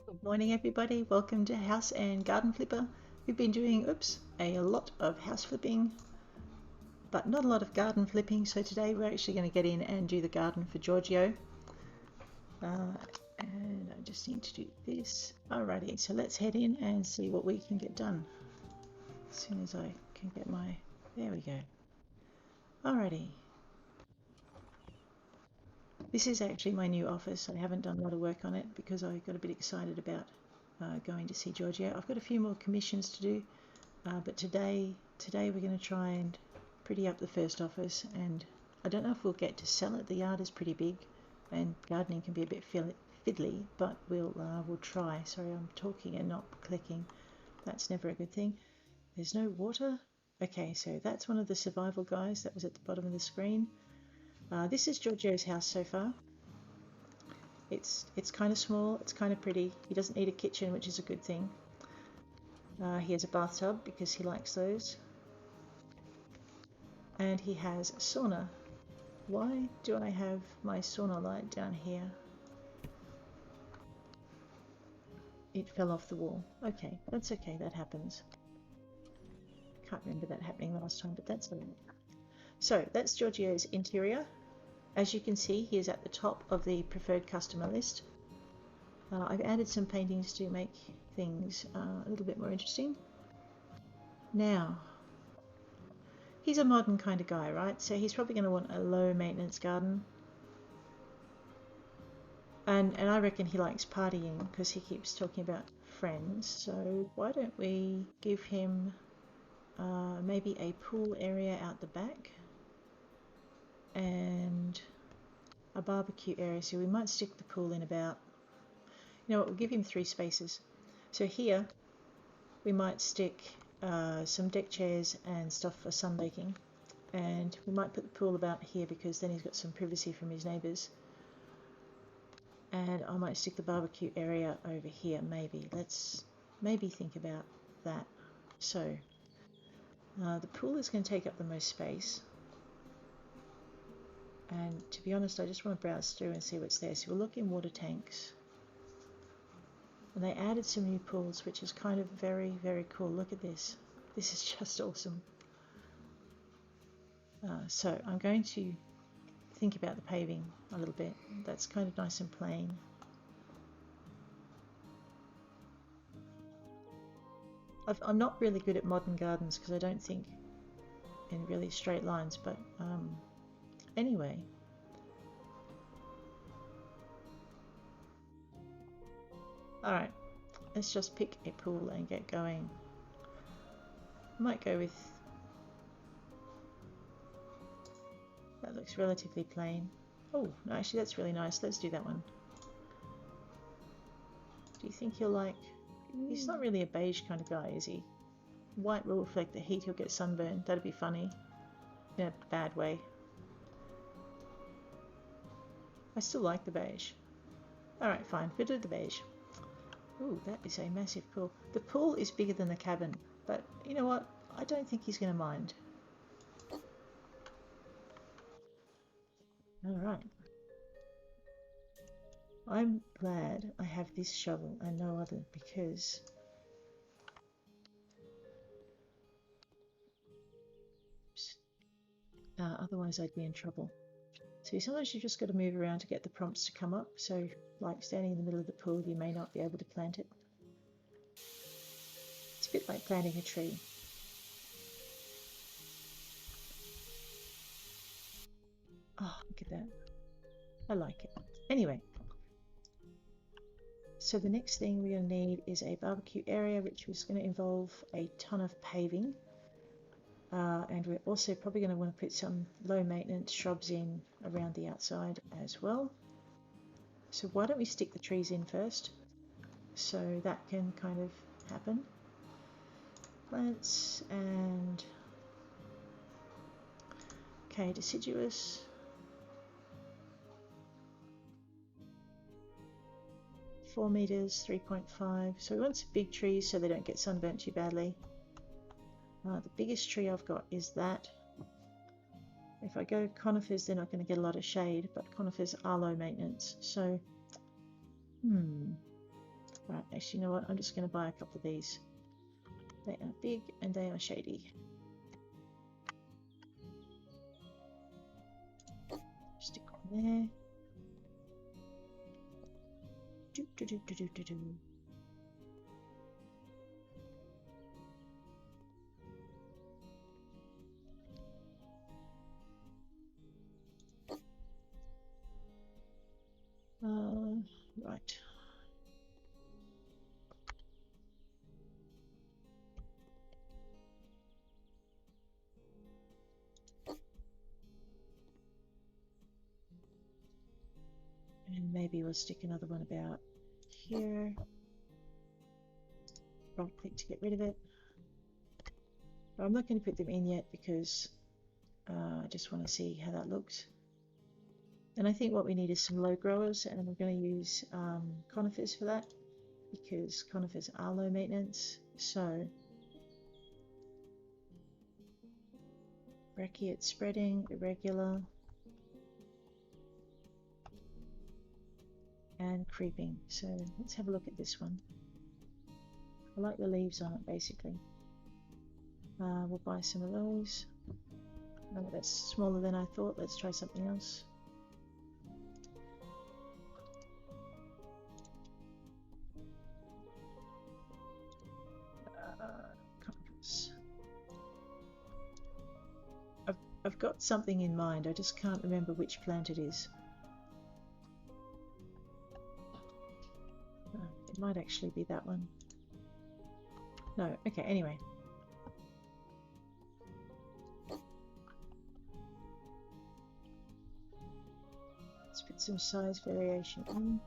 Good morning, everybody. Welcome to House and Garden Flipper. We've been doing, a lot of house flipping, but not a lot of garden flipping. So today we're actually going to get in and do the garden for Giorgio. And I just need to do this. Alrighty, so let's head in and see what we can get done. As soon as I can get there we go. Alrighty. This is actually my new office. I haven't done a lot of work on it because I got a bit excited about going to see Giorgio. I've got a few more commissions to do, but today we're going to try and pretty up the first office, and I don't know if we'll get to sell it. The yard is pretty big and gardening can be a bit fiddly, but we'll try. Sorry, I'm talking and not clicking. That's never a good thing. There's no water. Okay, so that's one of the survival guys that was at the bottom of the screen. This is Giorgio's house so far. It's kind of small, it's kind of pretty. He doesn't need a kitchen, which is a good thing. He has a bathtub because he likes those. And he has a sauna. Why do I have my sauna light down here? It fell off the wall. Okay, that's okay, that happens. Can't remember that happening last time, but that's all right. So that's Giorgio's interior. As you can see, he is at the top of the preferred customer list. I've added some paintings to make things a little bit more interesting. Now, he's a modern kind of guy, right? So he's probably going to want a low maintenance garden. And I reckon he likes partying because he keeps talking about friends. So why don't we give him maybe a pool area out the back and a barbecue area. So we might stick the pool in about, you know what, we'll give him 3 spaces. So here we might stick some deck chairs and stuff for sunbaking, and we might put the pool about here because then he's got some privacy from his neighbours. And I might stick the barbecue area over here, maybe. Let's maybe think about that. So the pool is going to take up the most space. And to be honest, I just want to browse through and see what's there. So we'll look in water tanks. And they added some new pools, which is kind of very, very cool. Look at this. This is just awesome. So I'm going to think about the paving a little bit. That's kind of nice and plain. I'm not really good at modern gardens because I don't think in really straight lines, but anyway. Alright, let's just pick a pool and get going. I might go with... that looks relatively plain. Oh, no, actually that's really nice. Let's do that one. Do you think he'll like... He's not really a beige kind of guy, is he? White will reflect the heat, he'll get sunburned. That'd be funny. In a bad way. I still like the beige. Alright, fine. We'll do the beige. Ooh, that is a massive pool. The pool is bigger than the cabin, but you know what? I don't think he's going to mind. Alright. I'm glad I have this shovel and no other because otherwise I'd be in trouble. So sometimes you just got to move around to get the prompts to come up. So like standing in the middle of the pool, you may not be able to plant it. It's a bit like planting a tree. Oh, look at that. I like it. Anyway, so the next thing we're going to need is a barbecue area, which is going to involve a ton of paving. And we're also probably going to want to put some low maintenance shrubs in around the outside as well. So why don't we stick the trees in first, so that can kind of happen. Plants and... okay, deciduous. $4 meters, 3.5. So we want some big trees so they don't get sunburnt too badly. The biggest tree I've got is that. If I go conifers, they're not going to get a lot of shade, but conifers are low maintenance. So, Right, actually, you know what? I'm just going to buy a couple of these. They are big and they are shady. Stick on there. Do, do, do, do, do, do, do. Right. And maybe we'll stick another one about here. Right click to get rid of it. But I'm not going to put them in yet because I just want to see how that looks. And I think what we need is some low growers, and we're going to use conifers for that because conifers are low maintenance. So brachiate spreading, irregular, and creeping. So let's have a look at this one. I like the leaves on it basically. We'll buy some of those. Oh, that's smaller than I thought. Let's try something else. Conifers. I've got something in mind. I just can't remember which plant it is. It might actually be that one. No, okay, anyway. Let's put some size variation on.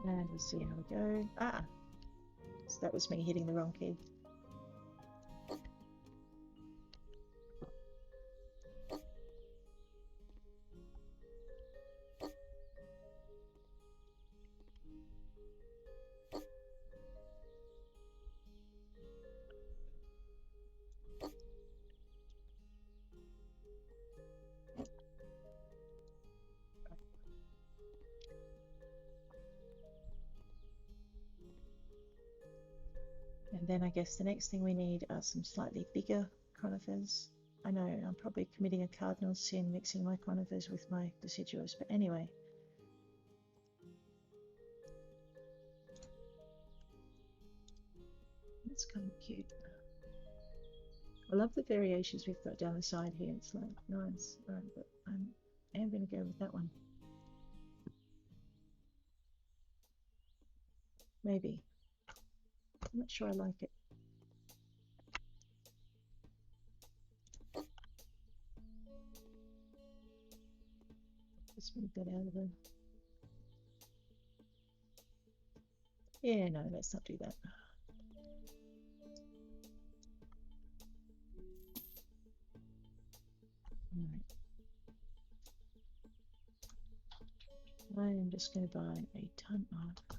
And we'll see how we go. Ah! So that was me hitting the wrong key. And then I guess the next thing we need are some slightly bigger conifers. I know I'm probably committing a cardinal sin mixing my conifers with my deciduous, but anyway. That's kind of cute. I love the variations we've got down the side here. It's like nice. Right, but I am going to go with that one. Maybe. I'm not sure I like it. Let's move that out of the... Yeah, no, let's not do that. Right. I am just going to buy a ton of...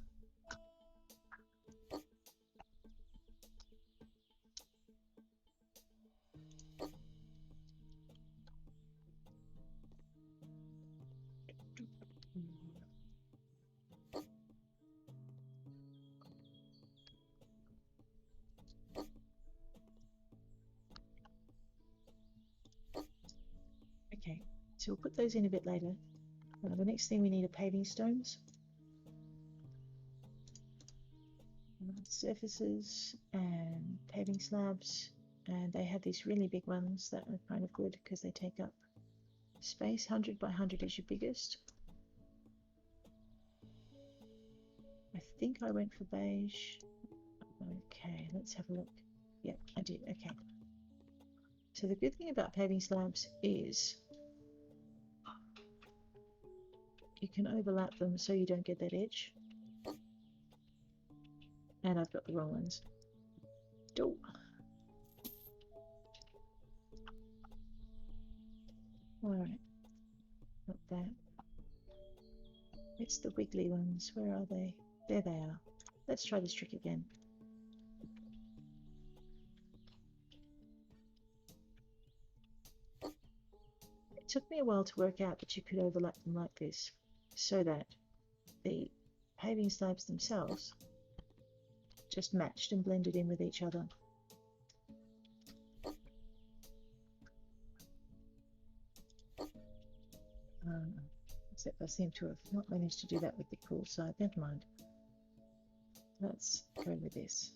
Okay, so we'll put those in a bit later. The next thing we need are paving stones. Surfaces and paving slabs, and they have these really big ones that are kind of good because they take up space. 100 by 100 is your biggest. I think I went for beige. Okay, let's have a look. Yep, I did. Okay. So the good thing about paving slabs is you can overlap them so you don't get that edge. And I've got the wrong ones. Oh. Alright. Not that. It's the wiggly ones. Where are they? There they are. Let's try this trick again. took me a while to work out that you could overlap them like this so that the paving slabs themselves just matched and blended in with each other. Except I seem to have not managed to do that with the pool side. Never mind. Let's go with this.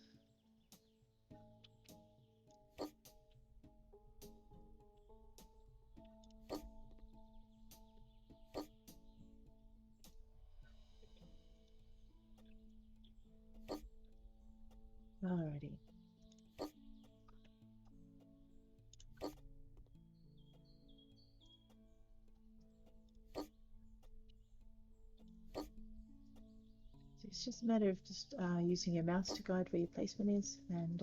Alrighty. So it's just a matter of just using your mouse to guide where your placement is and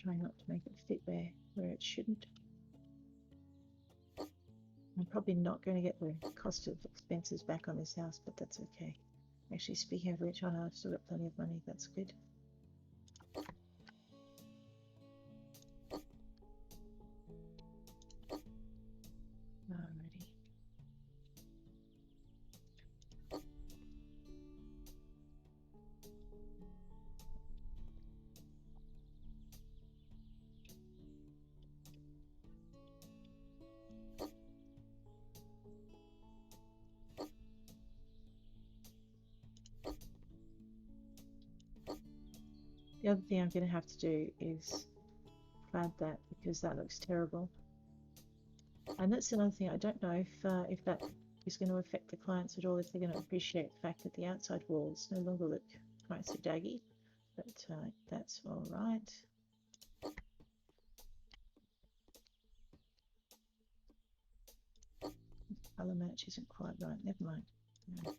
trying not to make it fit where it shouldn't. I'm probably not going to get the cost of expenses back on this house, but that's okay. Actually, speaking of which, I know I've still got plenty of money. That's good. Alrighty. The other thing I'm going to have to do is clad that because that looks terrible. And that's another thing, I don't know if that is going to affect the clients at all, if they're going to appreciate the fact that the outside walls no longer look quite so daggy, but that's all right. Colour match isn't quite right, never mind. No.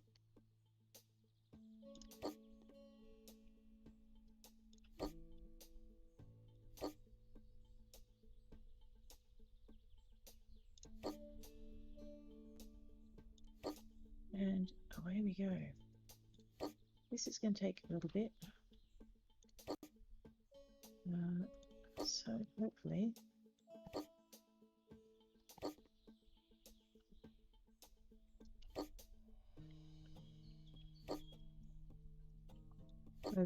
And away we go. This is going to take a little bit. So hopefully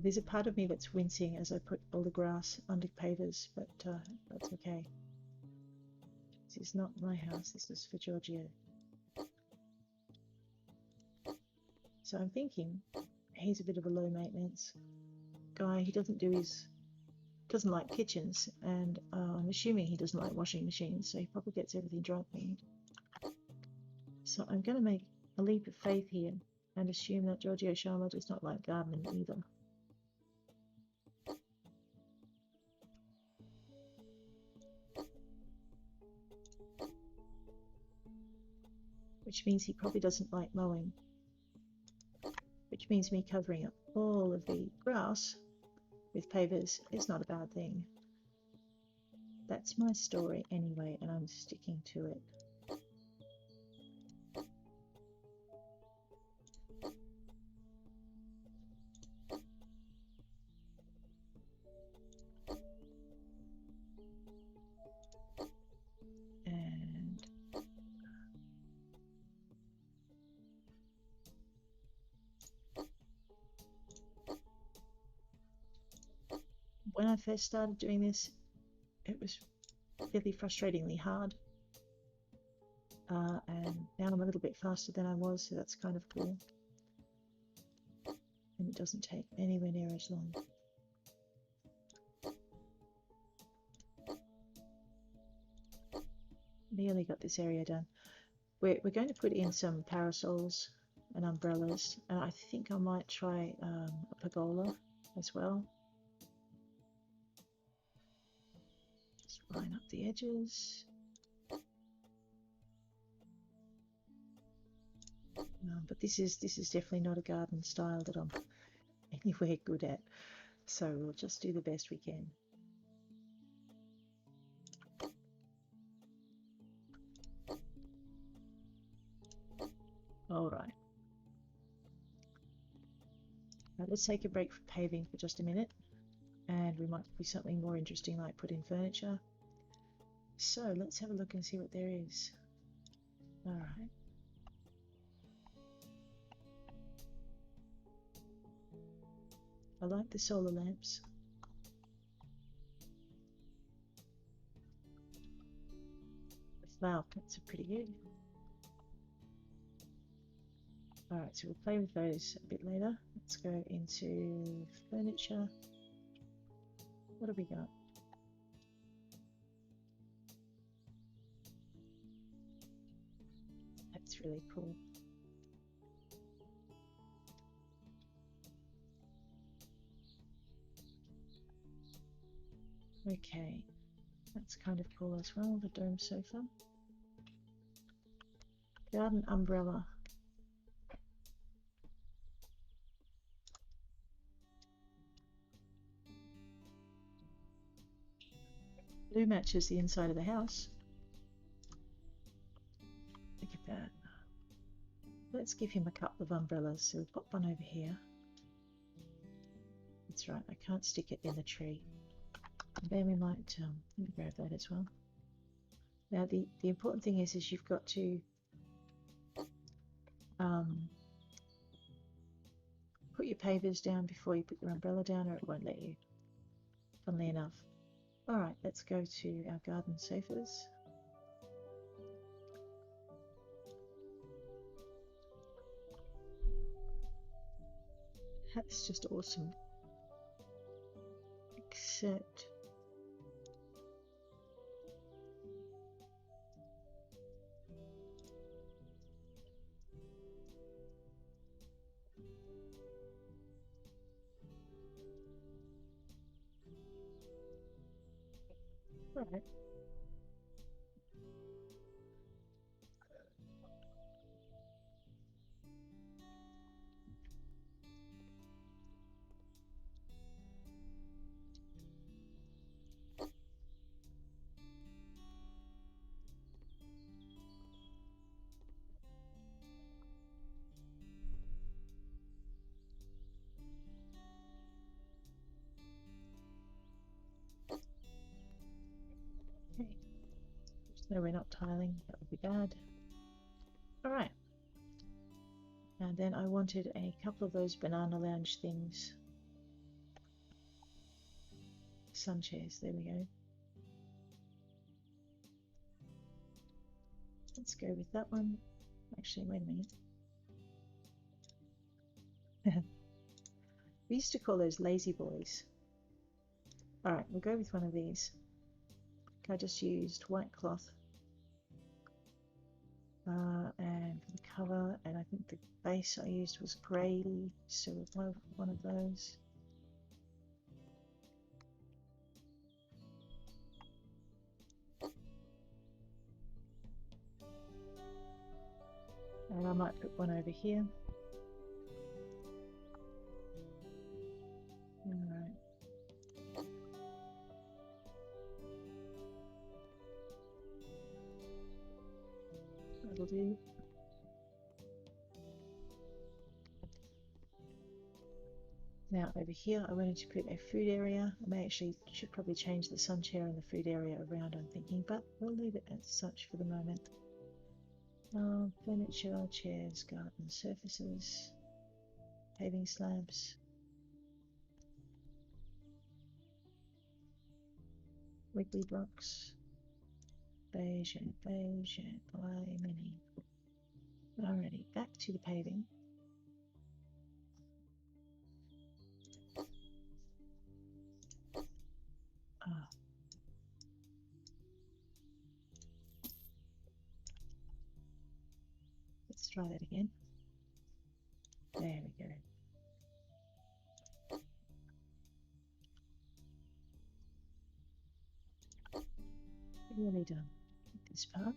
there's a part of me that's wincing as I put all the grass under pavers, but that's okay. This is not my house, this is for Giorgio. So I'm thinking he's a bit of a low maintenance guy. He doesn't like kitchens, and I'm assuming he doesn't like washing machines, so he probably gets everything dry cleaned. So I'm going to make a leap of faith here and assume that Giorgio Sharma does not like gardening either. Which means he probably doesn't like mowing. Which means me covering up all of the grass with pavers is not a bad thing. That's my story anyway, and I'm sticking to it. And when I first started doing this, it was really frustratingly hard. And now I'm a little bit faster than I was, so that's kind of cool. And it doesn't take anywhere near as long. Nearly got this area done. We're going to put in some parasols and umbrellas, and I think I might try a pergola as well. Just line up the edges. But this is definitely not a garden style that I'm anywhere good at, so we'll just do the best we can. All right. Now let's take a break from paving for just a minute, and we might do something more interesting like put in furniture. So let's have a look and see what there is. All right. I like the solar lamps. The flower pots are pretty good. All right, so we'll play with those a bit later. Let's go into furniture. What have we got? That's really cool. Okay, that's kind of cool as well, the dome sofa. Garden umbrella. Blue matches the inside of the house. Look at that. Let's give him a couple of umbrellas. So we'll pop one over here. That's right, I can't stick it in the tree. And then we might let me grab that as well. Now the important thing is you've got to put your pavers down before you put your umbrella down, or it won't let you, funnily enough. Alright, let's go to our garden sofas. That's just awesome. Except alright. Okay. So we're not tiling, that would be bad. Alright. And then I wanted a couple of those banana lounge things. Sun chairs, there we go. Let's go with that one. Actually, wait a minute. We used to call those lazy boys. Alright, we'll go with one of these. I just used white cloth. And for the cover, and I think the base I used was grey, so one of those. And I might put one over here. Alright. That'll do. Now over here I wanted to put a food area. I may actually should probably change the sun chair and the food area around, I'm thinking, but we'll leave it as such for the moment. Furniture, chairs, garden surfaces, paving slabs, wiggly blocks, beige and grey mini. Alrighty, back to the paving. Let's try that again. There we go. Really done with this part.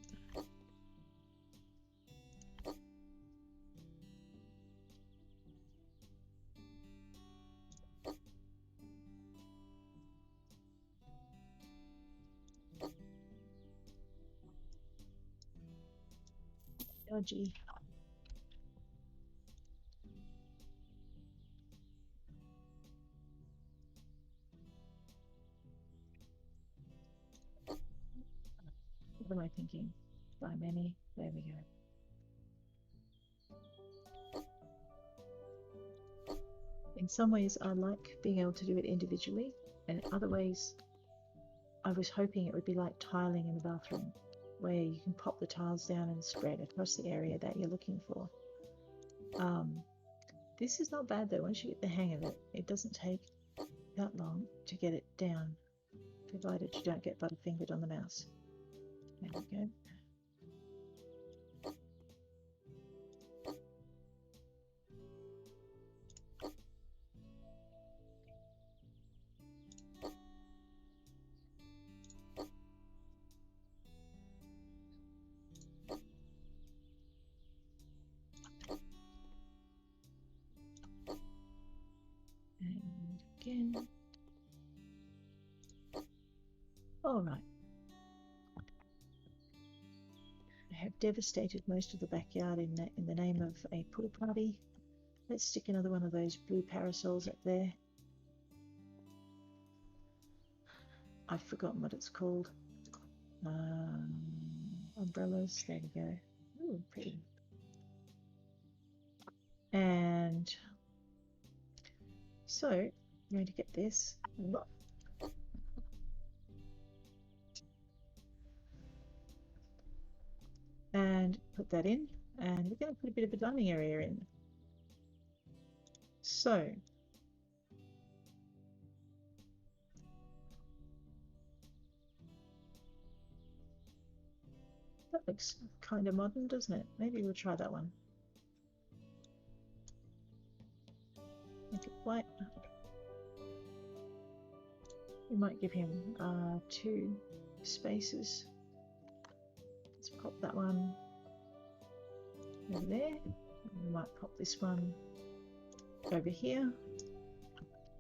Dodgy. What am I thinking? By many. There we go. In some ways, I like being able to do it individually, and in other ways, I was hoping it would be like tiling in the bathroom, where you can pop the tiles down and spread across the area that you're looking for. This is not bad though. Once you get the hang of it, it doesn't take that long to get it down, provided you don't get butterfingered on the mouse. There we go. And again. All right. I have devastated most of the backyard in the name of a pool party. Let's stick another one of those blue parasols up there. I've forgotten what it's called. Umbrellas. There we go. Ooh, pretty. And so I'm going to get this and put that in, and we're going to put a bit of a dining area in. So that looks kind of modern, doesn't it? Maybe we'll try that one. Make it white. We might give him 2 spaces. Let's pop that one over there. We might pop this one over here.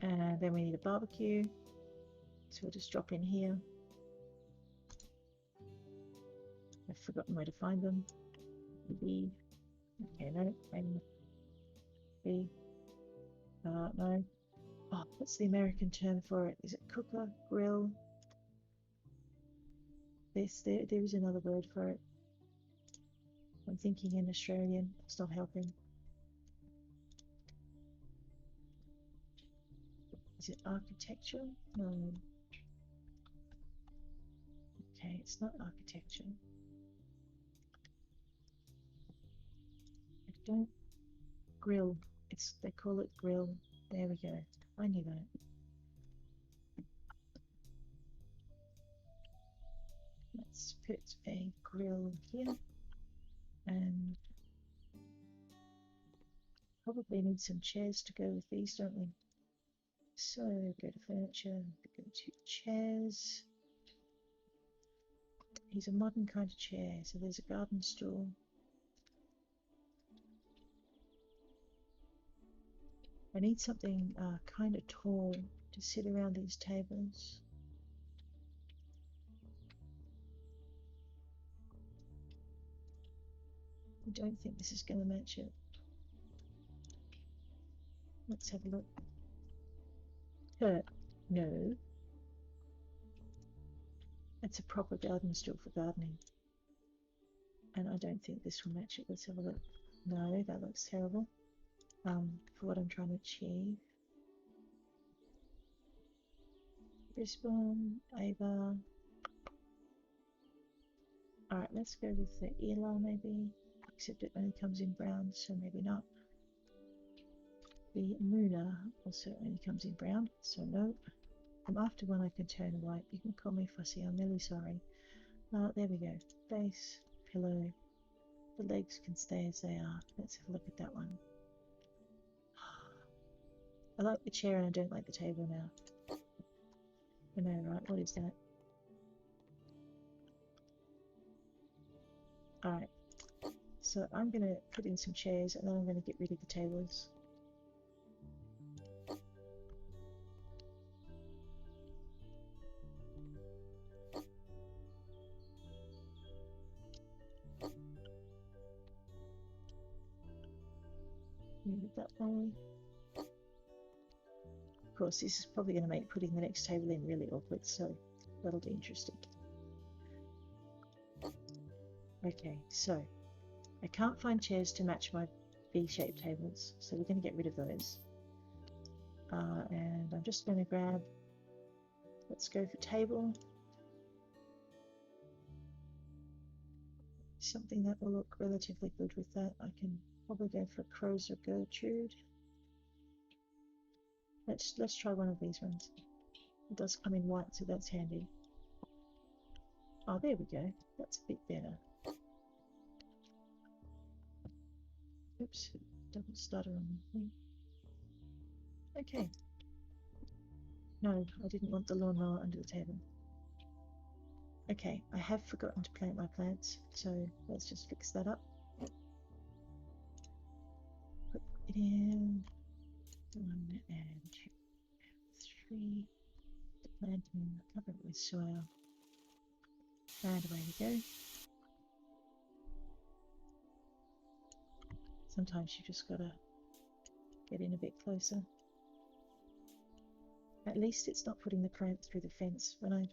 And then we need a barbecue. So we'll just drop in here. I've forgotten where to find them. B. Okay, no. B. No. Oh, what's the American term for it? Is it cooker, grill? There is another word for it. I'm thinking in Australian. It's not helping. Is it architecture? No. Okay, it's not architecture. I don't. Grill. They call it grill. There we go. I knew that. Let's put a grill here, and probably need some chairs to go with these, don't we? So go to furniture, go to chairs. He's a modern kind of chair, so there's a garden stool. I need something kind of tall to sit around these tables. I don't think this is going to match it. Let's have a look. No. It's a proper garden stool for gardening. And I don't think this will match it. Let's have a look. No, that looks terrible. For what I'm trying to achieve. Brisbane, Ava. Alright, let's go with the Ela maybe. Except it only comes in brown, so maybe not. The Muna also only comes in brown, so no. I'm after one I can turn white. You can call me fussy, I'm really sorry. There we go. Base, pillow. The legs can stay as they are. Let's have a look at that one. I like the chair and I don't like the table now. I know, right? What is that? Alright. So I'm going to put in some chairs and then I'm going to get rid of the tables. Move it that way. Of course, this is probably going to make putting the next table in really awkward, so that'll be interesting. Okay, so I can't find chairs to match my V-shaped tables, so we're going to get rid of those. And I'm just going to grab, let's go for table. Something that will look relatively good with that. I can probably go for Crows or Gertrude. Let's try one of these ones. It does come in white, so that's handy. Oh, there we go. That's a bit better. Oops, double stutter on the thing. Okay. No, I didn't want the lawnmower under the table. Okay, I have forgotten to plant my plants, so let's just fix that up. Put it in. 1 and 2, 3. Plant in, cover it with soil. And away we go. Sometimes you just gotta get in a bit closer. At least it's not putting the plant through the fence. When I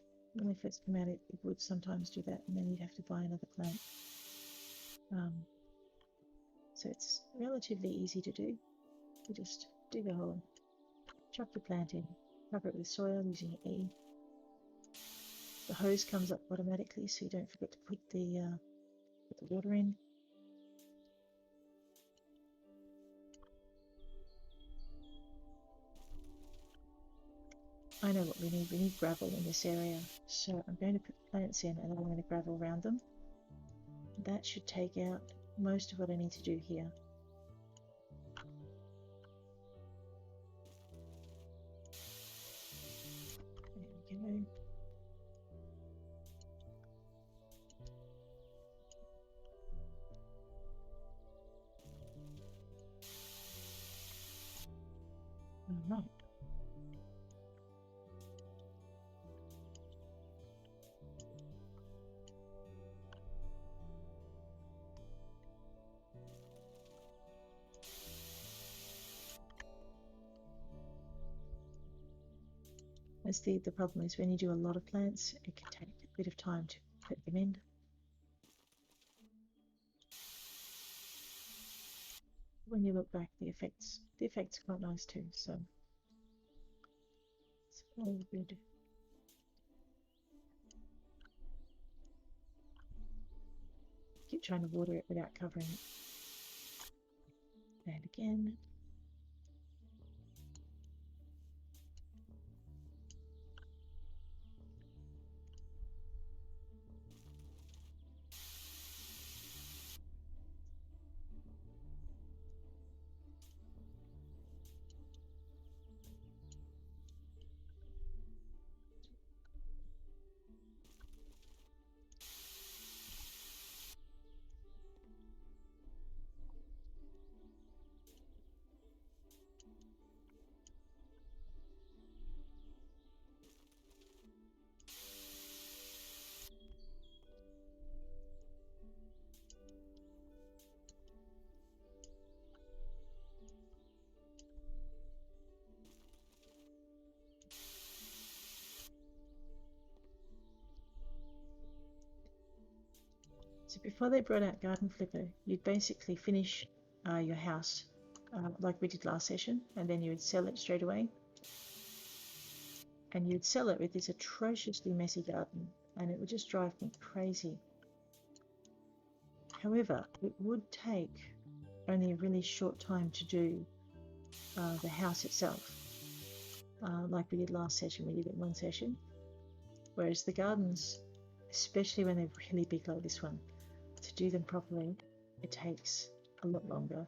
first came out, it would sometimes do that, and then you'd have to buy another plant. So it's relatively easy to do. You just dig a hole, chuck your plant in, cover it with soil using E. The hose comes up automatically, so you don't forget to put the water in. I know what we need. We need gravel in this area, so I'm going to put plants in and then I'm going to gravel around them. That should take out most of what I need to do here. There we go. Alright. That's the problem is when you do a lot of plants, it can take a bit of time to put them in. When you look back, the effect's quite nice too, so it's all good. Keep trying to water it without covering it. And again. So before they brought out Garden Flipper, you'd basically finish your house like we did last session, and then you would sell it straight away. And you'd sell it with this atrociously messy garden, and it would just drive me crazy. However, it would take only a really short time to do the house itself. Like we did last session, we did it in one session. Whereas the gardens, especially when they're really big like this one, to do them properly, it takes a lot longer.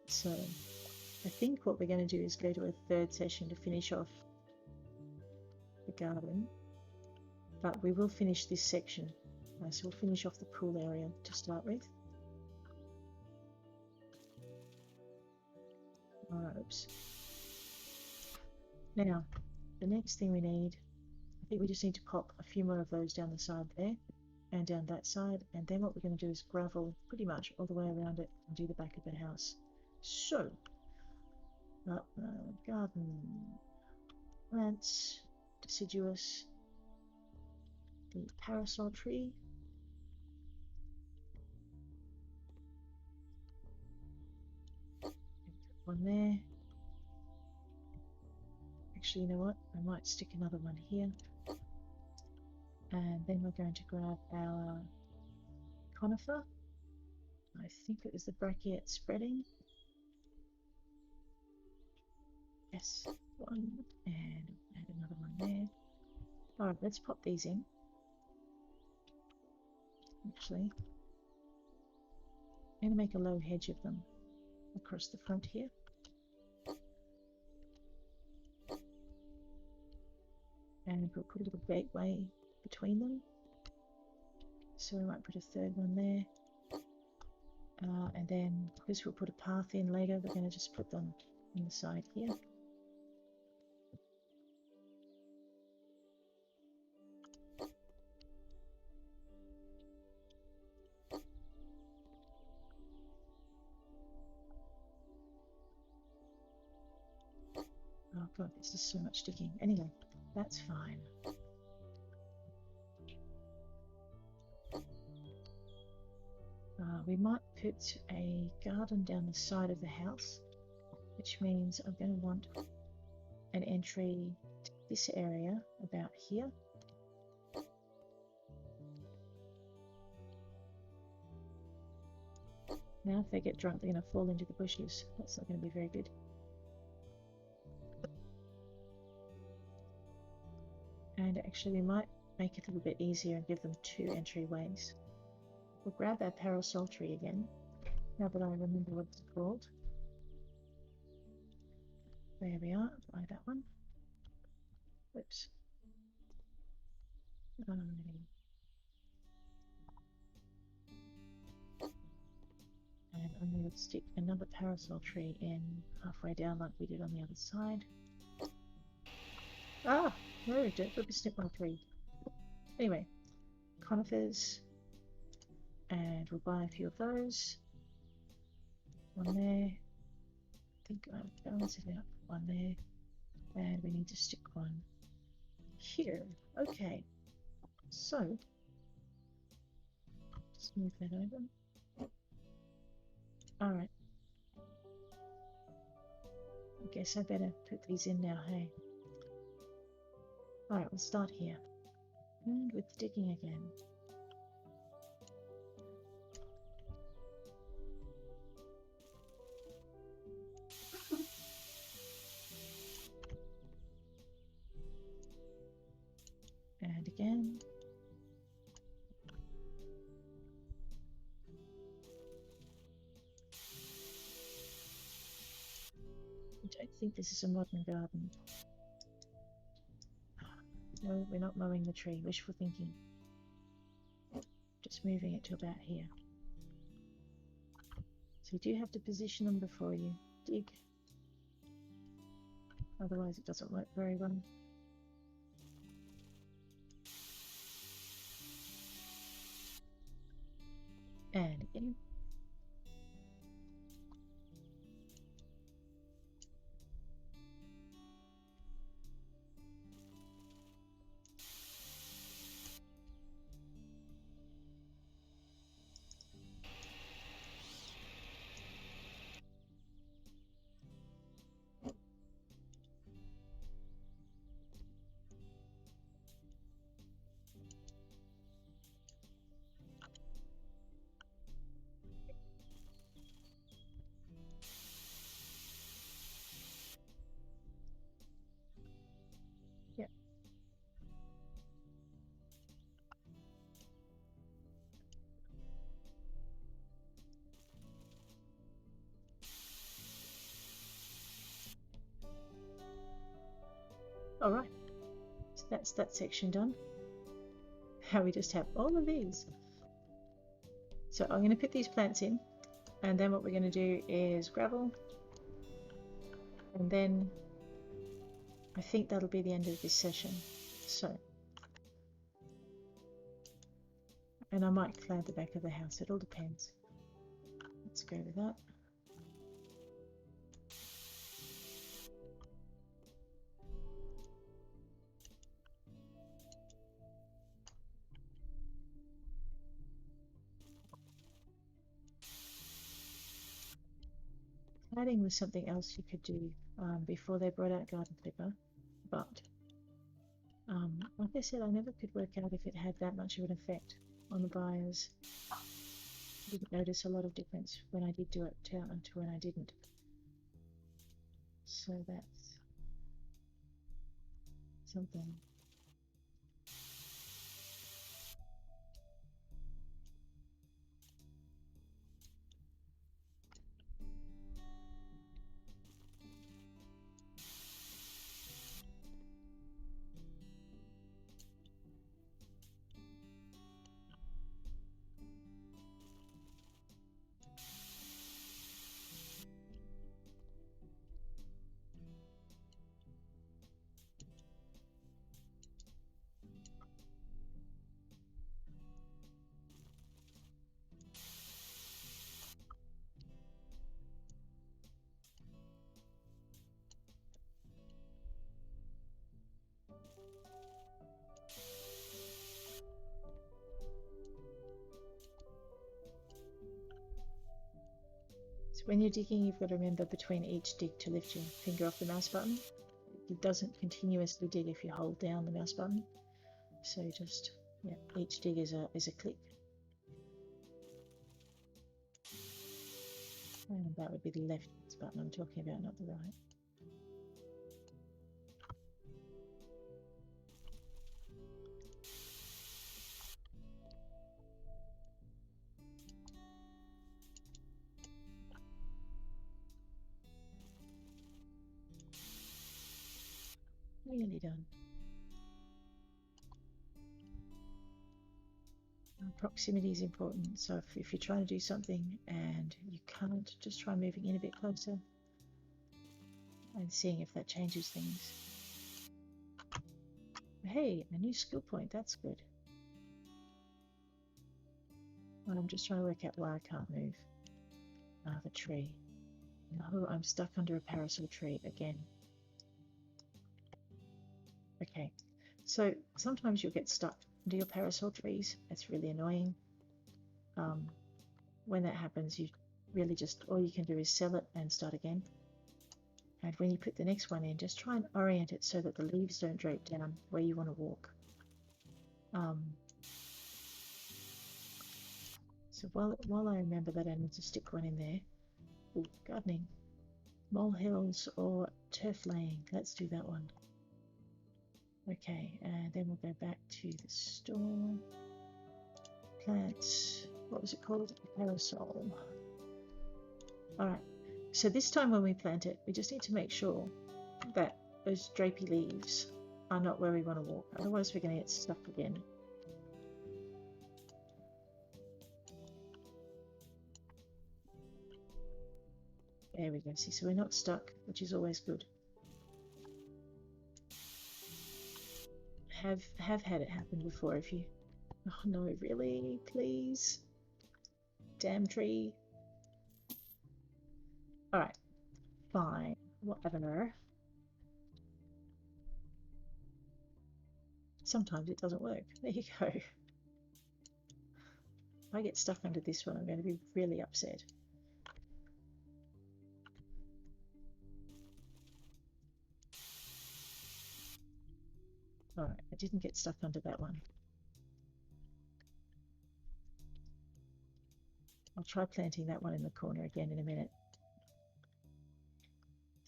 So I think what we're going to do is go to a third session to finish off the garden, but we will finish this section. So we'll finish off the pool area to start with. Oops. Now, the next thing we need, I think we just need to pop a few more of those down the side there and down that side, and then what we're going to do is gravel pretty much all the way around it and do the back of the house. So, garden, plants, deciduous, the parasol tree, one there. Actually, you know what? I might stick another one here. And then we're going to grab our conifer. I think it was the brachiate spreading. Yes, one, and add another one there. Alright, let's pop these in. Actually, I'm going to make a low hedge of them across the front here. And we'll put a little gateway between them. So we might put a third one there. And then, because we'll put a path in later, we're going to just put them on the side here. Oh god, this is so much digging. Anyway, that's fine. We might put a garden down the side of the house, which means I'm going to want an entry to this area about here. Now if they get drunk, they're going to fall into the bushes. That's not going to be very good. And actually we might make it a little bit easier and give them 2 entryways. We'll grab our parasol tree again, now that I remember what it's called. There we are, apply that one. Whoops. And I'm going to stick another parasol tree in halfway down like we did on the other side. Ah! No, don't snip my tree. Anyway, conifers. And we'll buy a few of those. One there. I think I'll balance it out. One there. And we need to stick one here. Okay. So, just move that over. Alright. I guess I better put these in now, hey? Alright, we'll start here. And with digging again. And again. I don't think this is a modern garden. No, we're not mowing the tree. Wishful thinking. Just moving it to about here. So you do have to position them before you dig. Otherwise it doesn't work very well. And again. Yep. All right. So that's that section done. How we just have all of these. So I'm going to put these plants in, and then what we're going to do is gravel, and then I think that'll be the end of this session. So, and I might cloud the back of the house, it all depends. Let's go with that. Padding was something else you could do before they brought out Garden Clipper, but like I said, I never could work out if it had that much of an effect on the buyers. I didn't notice a lot of difference when I did do it to when I didn't. So that's something. So when you're digging, you've got to remember between each dig to lift your finger off the mouse button. It doesn't continuously dig if you hold down the mouse button. So just, yeah, each dig is a click. And that would be the left button I'm talking about, not the right. Nearly done. Proximity is important, so if you're trying to do something and you can't, just try moving in a bit closer and seeing if that changes things. Hey, a new skill point, that's good. And I'm just trying to work out why I can't move the tree. No, I'm stuck under a parasol tree again. Okay, so sometimes you'll get stuck under your parasol trees. It's really annoying. When that happens, you really just, all you can do is sell it and start again. And when you put the next one in, just try and orient it so that the leaves don't drape down where you want to walk. So while I remember that, I need to stick one in there. Ooh, gardening. Molehills or turf laying. Let's do that one. Okay, and then we'll go back to the store. Plants. What was it called? Parasol. Alright, so this time when we plant it, we just need to make sure that those drapey leaves are not where we want to walk. Otherwise we're going to get stuck again. There we go. See, so we're not stuck, which is always good. Have had it happen before. If you, oh no, really, please, damn tree. All right, fine, whatever. Sometimes it doesn't work. There you go. If I get stuck under this one, I'm going to be really upset. Alright, I didn't get stuck under that one. I'll try planting that one in the corner again in a minute.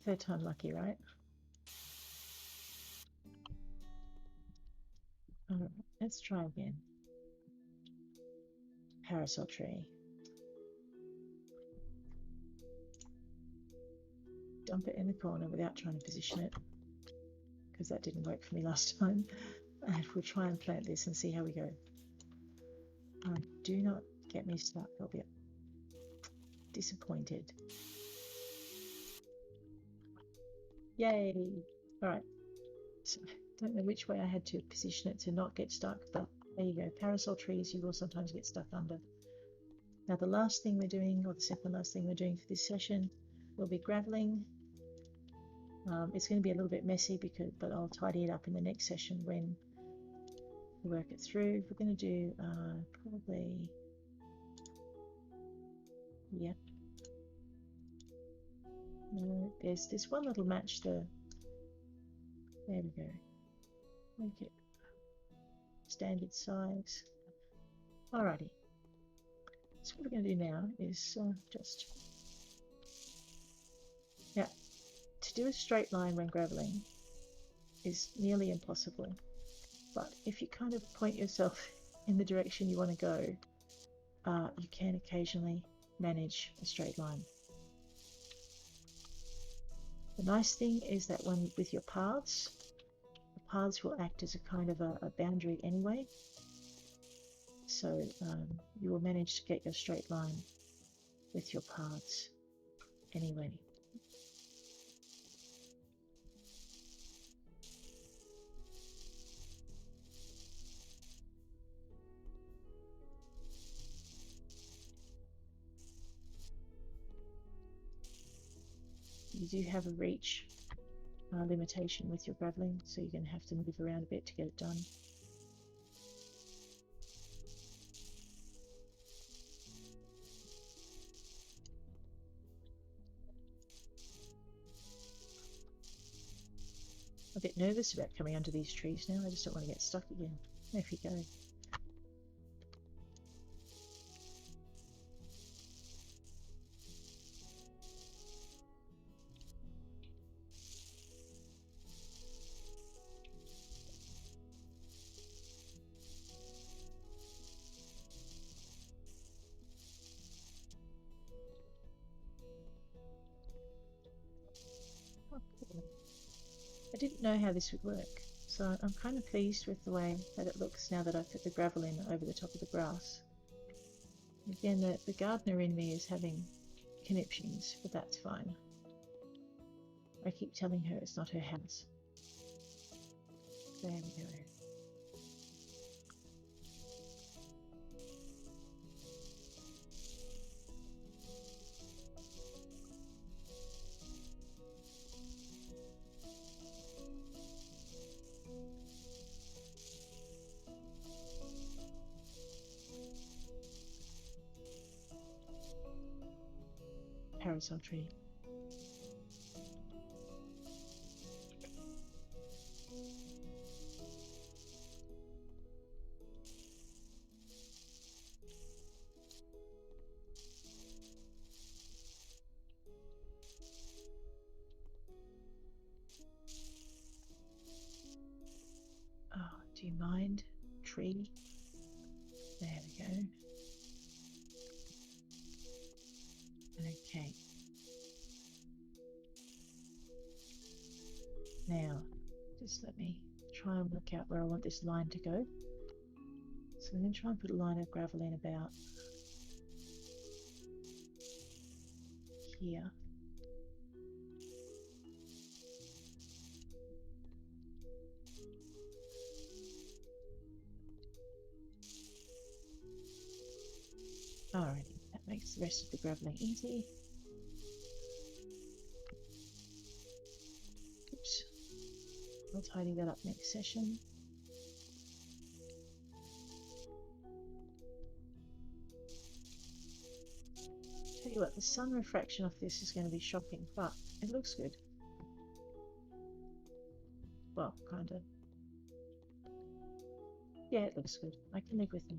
Third time lucky, right? Alright, let's try again. Parasol tree. Dump it in the corner without trying to position it, because that didn't work for me last time. And we'll try and plant this and see how we go. Alright, do not get me stuck. I'll be disappointed. Yay! Alright, so I don't know which way I had to position it to not get stuck, but there you go. Parasol trees you will sometimes get stuck under. Now the last thing we're doing, or the second last thing we're doing for this session, will be graveling. It's going to be a little bit messy, but I'll tidy it up in the next session when we work it through. We're going to do probably, yeah. No, there's this one that'll match the. There we go. Make it standard size. Alrighty. So what we're going to do now is just. Now, to do a straight line when graveling is nearly impossible, but if you kind of point yourself in the direction you want to go, you can occasionally manage a straight line. The nice thing is that when with your paths, the paths will act as a kind of a boundary anyway, so you will manage to get your straight line with your paths anyway. You do have a reach limitation with your graveling, so you're going to have to move around a bit to get it done. I'm a bit nervous about coming under these trees now. I just don't want to get stuck again. There we go. I didn't know how this would work, so I'm kind of pleased with the way that it looks now that I've put the gravel in over the top of the grass. Again, the gardener in me is having conniptions, but that's fine. I keep telling her it's not her house. There we go. Parasol tree. Oh, do you mind? Tree. There we go. Okay. Now, just let me try and work out where I want this line to go. So I'm going to try and put a line of gravel in about here. Alrighty, that makes the rest of the graveling easy. Oops. I'll tidy that up next session. Tell you what, the sun refraction off this is going to be shocking, but it looks good. Well, kind of. Yeah, it looks good. I can live with it.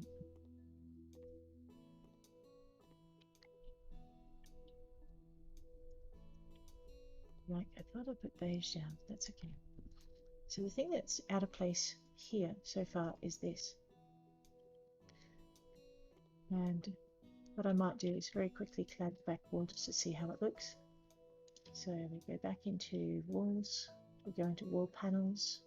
Right, I thought I'd put beige down. That's okay. So the thing that's out of place here so far is this. And what I might do is very quickly clad the back wall just to see how it looks. So we go back into walls, we go into wall panels.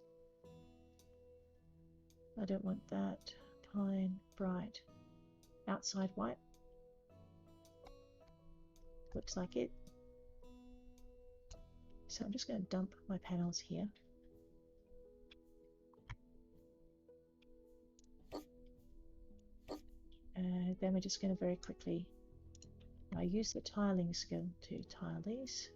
I don't want that. Pine, bright, outside white. Looks like it. So I'm just going to dump my panels here. And then we're just going to very quickly use the tiling skill to tile these.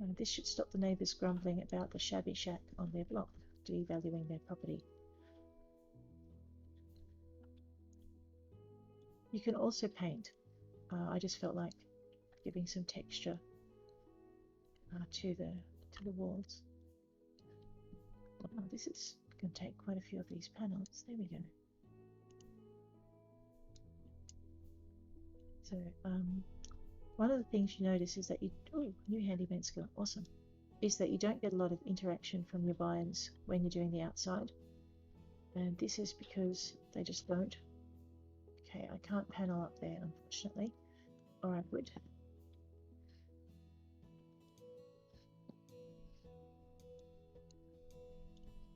And this should stop the neighbours grumbling about the shabby shack on their block, devaluing their property. You can also paint. I just felt like giving some texture to the walls. Oh, this is going to take quite a few of these panels. There we go. So one of the things you notice is that new handyman skill, awesome, is that you don't get a lot of interaction from your buyers when you're doing the outside, and this is because they just don't. Okay, I can't panel up there unfortunately, or I would.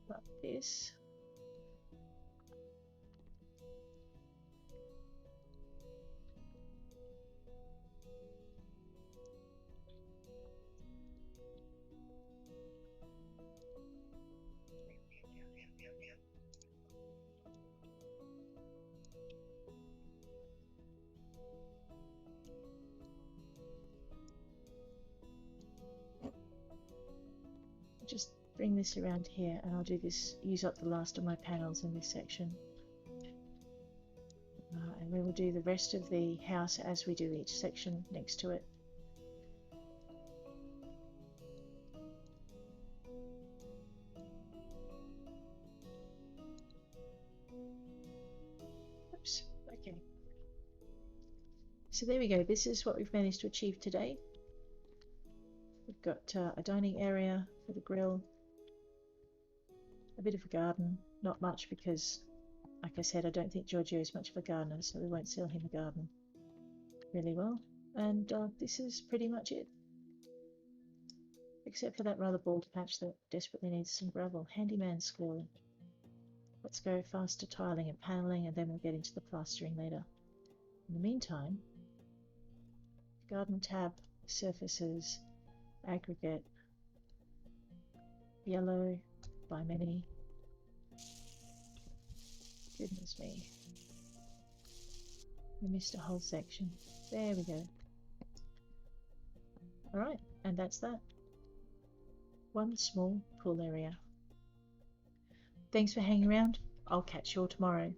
But this, just bring this around here and I'll do this, use up the last of my panels in this section. And we will do the rest of the house as we do each section next to it. Oops, okay. So there we go, this is what we've managed to achieve today. We've got a dining area for the grill, a bit of a garden, not much because, like I said, I don't think Giorgio is much of a gardener, so we won't sell him a garden really well. And this is pretty much it, except for that rather bald patch that desperately needs some gravel. Handyman skill. Let's go faster tiling and paneling, and then we'll get into the plastering later. In the meantime, garden tab, surfaces, aggregate, yellow by many. Goodness me. We missed a whole section. There we go. Alright, and that's that. One small pool area. Thanks for hanging around. I'll catch you all tomorrow.